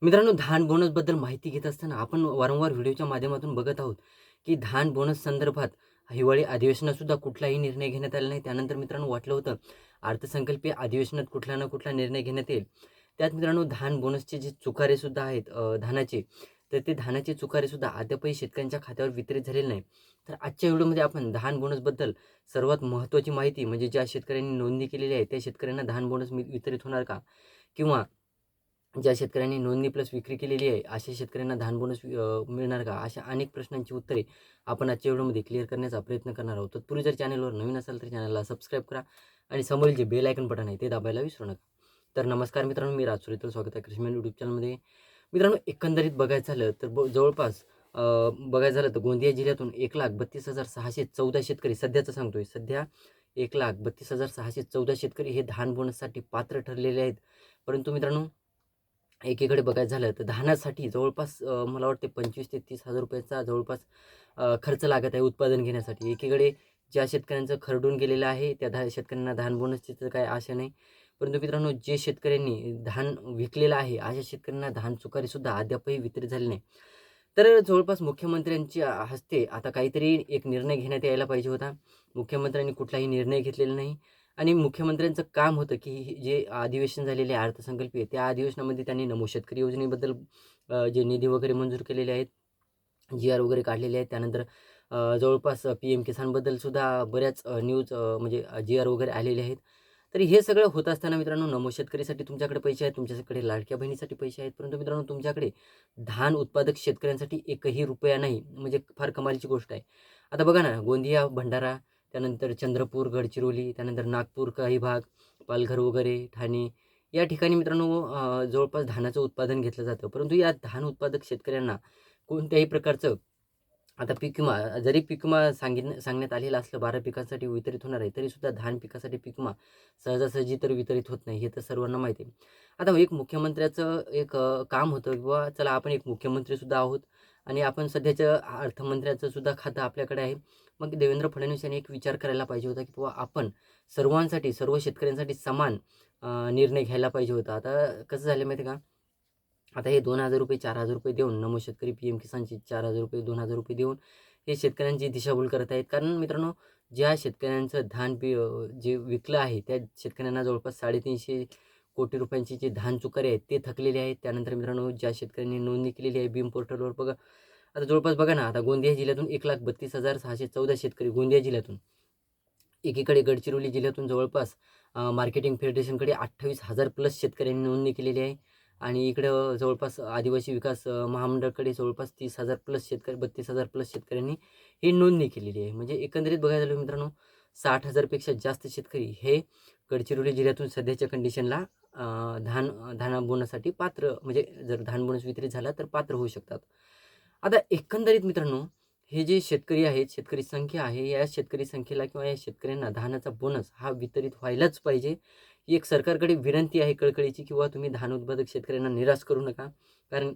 मित्रांनो, धान बोनसबद्दल माहिती घेत असताना आपण वारंवार व्हिडिओच्या माध्यमातून बघत आहोत, की धान बोनस संदर्भात हिवाळी अधिवेशनातसुद्धा कुठलाही निर्णय घेण्यात आला नाही. त्यानंतर मित्रांनो वाटलं होतं, अर्थसंकल्पीय अधिवेशनात कुठला ना कुठला निर्णय घेण्यात येईल. त्यात मित्रांनो धान बोनसचे जे चुकारेसुद्धा आहेत धानाचे, तर ते धानाचे चुकारेसुद्धा अद्यापही शेतकऱ्यांच्या खात्यावर वितरित झालेले नाही. तर आजच्या व्हिडिओमध्ये आपण धान बोनसबद्दल सर्वात महत्त्वाची माहिती म्हणजे ज्या शेतकऱ्यांनी नोंदणी केलेली आहे, त्या शेतकऱ्यांना धान बोनस वितरित होणार का? किंवा ज्या शेतकऱ्यांनी नोंदणी प्लस विक्री केलेली आहे, अशा शेतकऱ्यांना धान बोनस मिळणार का? अशा अनेक प्रश्नांची उत्तरे आपण आजच्या व्हिडिओमध्ये क्लिअर करण्याचा प्रयत्न करणार आहोत. तत्पूर्वी जर चॅनलवर नवीन असाल तर चॅनलला सबस्क्राईब करा आणि समोरील जे बेल आयकन बटन आहे ते दाबायला विसरू नका. तर नमस्कार मित्रांनो, मी राज सुरेतर स्वागत आहे कृषीमॅन यूट्यूब चॅनलमध्ये. मित्रांनो, एकंदरीत बघायचं झालं तर जवळपास बघायचं झालं तर गोंदिया जिल्ह्यातून 1,32,614 शेतकरी सध्याचं सांगतोय, सध्या 1,32,614 शेतकरी हे धान बोनससाठी पात्र ठरलेले आहेत. परंतु मित्रांनो, एकीकडे बघायचं झालं तर धानासाठी जवळपास मला वाटते 25,000 ते 30,000 रुपयाचा जवळपास खर्च लागत आहे उत्पादन घेण्यासाठी. एकीकडे ज्या शेतकऱ्यांचं खरडून गेलेलं आहे त्या शेतकऱ्यांना धान बोनसची तर काही आशा नाही. परंतु मित्रांनो, जे शेतकऱ्यांनी धान विकलेलं आहे अशा शेतकऱ्यांना धान चुकारीसुद्धा अद्यापही वितरित झाली नाही. तर जवळपास मुख्यमंत्र्यांच्या हस्ते आता काहीतरी एक निर्णय घेण्यात यायला पाहिजे होता. मुख्यमंत्र्यांनी कुठलाही निर्णय घेतलेला नाही आणि मुख्यमंत्र्यांचं काम होतं, की जे अधिवेशन झालेले आहे अर्थसंकल्पीय, त्या अधिवेशनामध्ये त्यांनी नमो शेतकरी योजनेबद्दल जे निधी वगैरे मंजूर केलेले आहेत, जी-आर वगैरे काढलेले आहेत. त्यानंतर जवळपास पी-एम किसानबद्दल सुद्धा बऱ्याच न्यूज म्हणजे जी-आर वगैरे आलेले आहेत. तर हे सगळं होत असताना मित्रांनो, नमो शेतकरीसाठी तुमच्याकडे पैसे आहेत, तुमच्याकडे लाडक्या बहिणीसाठी पैसे आहेत. परंतु मित्रांनो, तुमच्याकडे धान उत्पादक शेतकऱ्यांसाठी एकही रुपया नाही. म्हणजे फार कमालीची गोष्ट आहे. आता बघा ना, गोंदिया, भंडारा, त्यानंतर चंद्रपूर, गडचिरोली, त्यानंतर नागपूर काही भाग, पालघर वगैरे, ठाणे या ठिकाणी मित्रांनो जवळपास धानाचं उत्पादन घेतलं जातं. परंतु या धान उत्पादक शेतकऱ्यांना कोणत्याही प्रकारचं आता पीक विमा जरी पीक विमा सांगण्यात आलेलं असलं 12 पिकांसाठी वितरित होणार आहे, तरीसुद्धा धान पिकासाठी पीक विमा सहजासहजी तर वितरित होत नाही, हे तर सर्वांना माहिती आहे. आता एक मुख्यमंत्र्याचं एक काम होतं की बाबा चला आपण एक मुख्यमंत्रीसुद्धा आहोत आणि आपण सध्याच्या अर्थमंत्र्याचं सुद्धा खातं आपल्याकडे आहे. मग देवेंद्र फडणवीस यांनी एक विचार करायला पाहिजे होता की बाबा आपण सर्वांसाठी, सर्व शेतकऱ्यांसाठी समान निर्णय घ्यायला पाहिजे होता. आता कसं झालं माहिती आहे का? आता हे ₹2,000 ₹4,000 देऊन नमो शेतकरी पी-एम किसानचे ₹4,000 ₹2,000 देऊन हे शेतकऱ्यांची दिशाभूल करत आहेत. कारण मित्रांनो, ज्या शेतकऱ्यांचं धान जे विकलं आहे त्या शेतकऱ्यांना जवळपास 350 कोटी रुपयांची जे धान चुकारे आहेत ते थकलेले आहेत. त्यानंतर मित्रांनो, ज्या शेतकऱ्यांनी नोंदणी केलेली आहे बीम पोर्टलवर बघा, आता जवळपास बघा ना, आता गोंदिया जिल्ह्यातून 1,32,614 शेतकरी गोंदिया जिल्ह्यातून. एकीकडे गडचिरोली जिल्ह्यातून जवळपास मार्केटिंग फेडरेशनकडे 28,000 प्लस शेतकऱ्यांनी नोंदणी केलेली आहे आणि इकडं जवळपास आदिवासी विकास महामंडळाकडे जवळपास 30,000 प्लस शेतकरी 32,000 प्लस शेतकऱ्यांनी ही नोंदणी केलेली आहे. म्हणजे एकंदरीत बघायला झालं मित्रांनो, 60,000 पेक्षा जास्त शेतकरी हे गडचिरोली जिल्ह्यातून सध्याच्या कंडिशनला धान बोनससाठी पात्र म्हणजे जर धान बोनस वितरित झाला तर पात्र होऊ शकतात. आता एकंदरीत मित्रांनो, हे जे शेतकरी आहेत, शेतकरी संख्या आहे, या शेतकरी संख्येला किंवा या शेतकऱ्यांना धानाचा बोनस हा वितरित व्हायलाच पाहिजे. ही एक सरकारकडे विनंती आहे कळकळीची, किंवा तुम्ही धान उत्पादक शेतकऱ्यांना निराश करू नका. कारण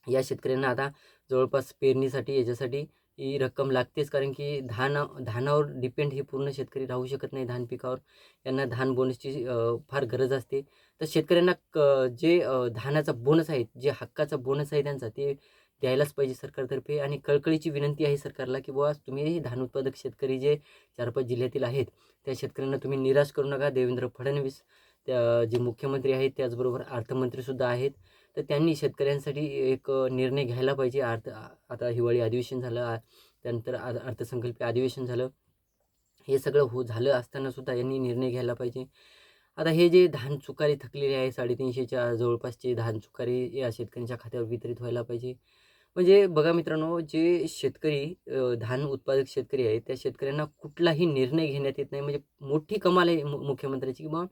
या शेतकऱ्यांना आता जवळपास पेरणीसाठी याच्यासाठी ही रक्कम लागतेच, कारण की धानावर डिपेंड हे पूर्ण शेतकरी राहू शकत नाही धान पिकावर. यांना धान बोनसची फार गरज असते. तर शेतकऱ्यांना जे धानाचा बोनस आहे, जे हक्काचा बोनस आहे त्यांचा, ते द्यायलाच पाहिजे सरकारतर्फे. आणि कळकळीची विनंती आहे सरकारला, की बुवा तुम्ही धान उत्पादक शेतकरी जे 4-5 जिल्ह्यातील आहेत, त्या शेतकऱ्यांना तुम्ही निराश करू नका. देवेंद्र फडणवीस त्या जे मुख्यमंत्री आहेत, त्याचबरोबर अर्थमंत्रीसुद्धा आहेत. तर त्यांनी शेतकऱ्यांसाठी एक निर्णय घ्यायला पाहिजे. आता हिवाळी अधिवेशन झालं, त्यानंतर अर्थसंकल्पीय अधिवेशन झालं. हे सगळं झालं असताना सुद्धा यांनी निर्णय घ्यायला पाहिजे. आता हे जे धान चुकारी थकलेली आहे 350च्या जवळपासची धान चुकारी या शेतकऱ्यांच्या खात्यावर वितरित व्हायला पाहिजे. म्हणजे बघा मित्रांनो, जे शेतकरी धान उत्पादक शेतकरी आहेत, त्या शेतकऱ्यांना कुठलाही निर्णय घेण्यात येत नाही. म्हणजे मोठी कमाल आहे मुख्यमंत्र्याची, की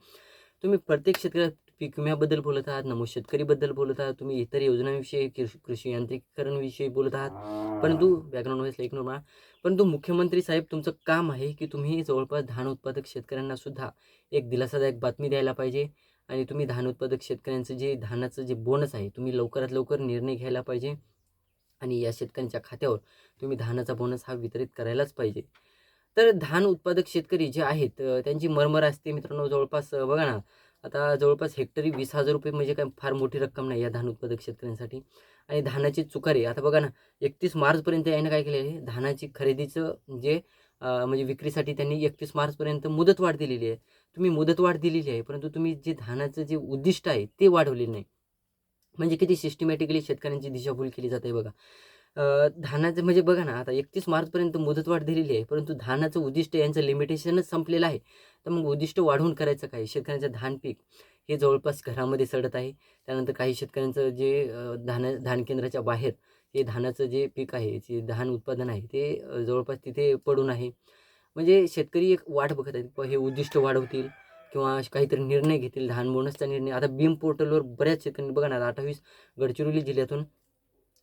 तुम्ही प्रत्येक शेतकऱ्यात पीक विम्याबद्दल बोलत आहात, नमो शेतकरीबद्दल बोलत आहात, तुम्ही इतर योजनांविषयी, कृषी यांत्रिकीकरणविषयी बोलत आहात. परंतु बॅकग्राऊंड नॉईजला इग्नोर मारा. परंतु मुख्यमंत्री साहेब, तुमचं काम आहे की तुम्ही जवळपास धान उत्पादक शेतकऱ्यांना सुद्धा एक दिलासादायक बातमी द्यायला पाहिजे. आणि तुम्ही धान उत्पादक शेतकऱ्यांचं जे धानाचं जे बोनस आहे, तुम्ही लवकरात लवकर निर्णय घ्यायला पाहिजे आणि या शेतकऱ्यांच्या खात्यावर तुम्ही धानाचा बोनस हा वितरित करायलाच पाहिजे. तर धान उत्पादक शेतकरी जे आहेत त्यांची मरमर असते मित्रांनो. जवळपास बघा ना, आता जवळपास हेक्टरी 20,000 रुपये म्हणजे काय फार मोठी रक्कम नाही या धान उत्पादक शेतकऱ्यांसाठी. आणि धानाची चुकारे आता बघा ना, 31 मार्चपर्यंत याने काय केलेलं आहे, धानाची खरेदीचं जे म्हणजे विक्रीसाठी त्यांनी 31 मार्चपर्यंत मुदतवाढ दिलेली आहे. तुम्ही मुदतवाढ दिलेली आहे, परंतु तुम्ही जे धानाचं जे उद्दिष्ट आहे ते वाढवलेलं नाही. म्हणजे किती सिस्टमॅटिकली शेतकऱ्यांची दिशाभूल केली जाते बघा. धानाचं म्हणजे बघा ना, आता 31 मार्चपर्यंत मुदतवाढ दिलेली आहे, परंतु धानाचं उद्दिष्ट यांचं लिमिटेशनच संपलेलं आहे. तर मग उद्दिष्ट वाढवून करायचं काय? शेतकऱ्यांचं धान पीक हे जवळपास घरामध्ये सडत आहे. त्यानंतर काही शेतकऱ्यांचं जे धान केंद्राच्या बाहेर हे धानाचं जे पीक आहे, जे धान उत्पादन आहे ते जवळपास तिथे पडून आहे. म्हणजे शेतकरी एक वाट बघत आहेत, हे उद्दिष्ट वाढवतील किंवा काहीतरी निर्णय घेतील, धान बोनसचा निर्णय. आता बीम पोर्टलवर बऱ्याच शेतकऱ्यांनी बघा ना, 28 गडचिरोली जिल्ह्यातून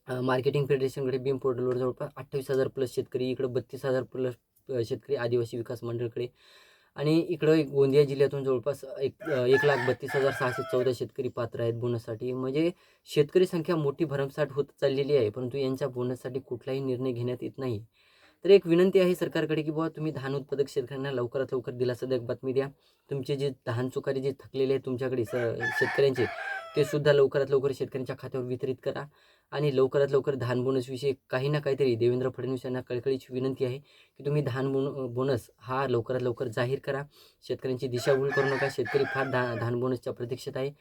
मार्केटिंग फेडरेशनकडे बीम पोर्टलवर जवळपास 28,000 प्लस शेतकरी, इकडं 32,000 प्लस शेतकरी आदिवासी विकास मंडळकडे, आणि इकडं एक गोंदिया जिल्ह्यातून जवळपास 1,32,614 शेतकरी पात्र आहेत बोनससाठी. म्हणजे शेतकरी संख्या मोठी भरमसाठ होत चाललेली आहे, परंतु यांच्या बोनससाठी कुठलाही निर्णय घेण्यात येत नाही. तर एक विनंती आहे सरकारकडे की बुवा तुम्ही धान उत्पादक शेतकऱ्यांना लवकरात लवकर दिलासादायक बातमी द्या. तुमचे जे धान चुकारी जे थकलेले आहेत तुमच्याकडे शेतकऱ्यांचे, ते सुद्धा लवकरात लवकर शेतकऱ्यांच्या खात्यावर वितरित करा. आणि लवकरात लवकर धान बोनसविषयी काही ना काहीतरी देवेंद्र फडणवीस यांना कळकळीची विनंती आहे की तुम्ही धान बोनस हा लवकरात लवकर जाहीर करा. शेतकऱ्यांची दिशाभूल करू नका. शेतकरी फार धान बोनसच्या प्रतीक्षेत आहे.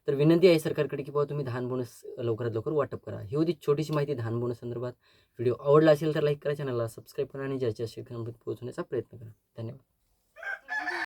तर विनंती आहे सरकारकडे की बाबा तुम्ही धान बोनस लवकरात लवकर वाटप करा. ही होती छोटीशी माहिती धान बोनस संदर्भात. व्हिडिओ आवडला असेल तर लाईक करा, चॅनलला सबस्क्राईब करा आणि ज्याच्या शेतकऱ्यांपर्यंत पोहोचवण्याचा प्रयत्न करा. धन्यवाद.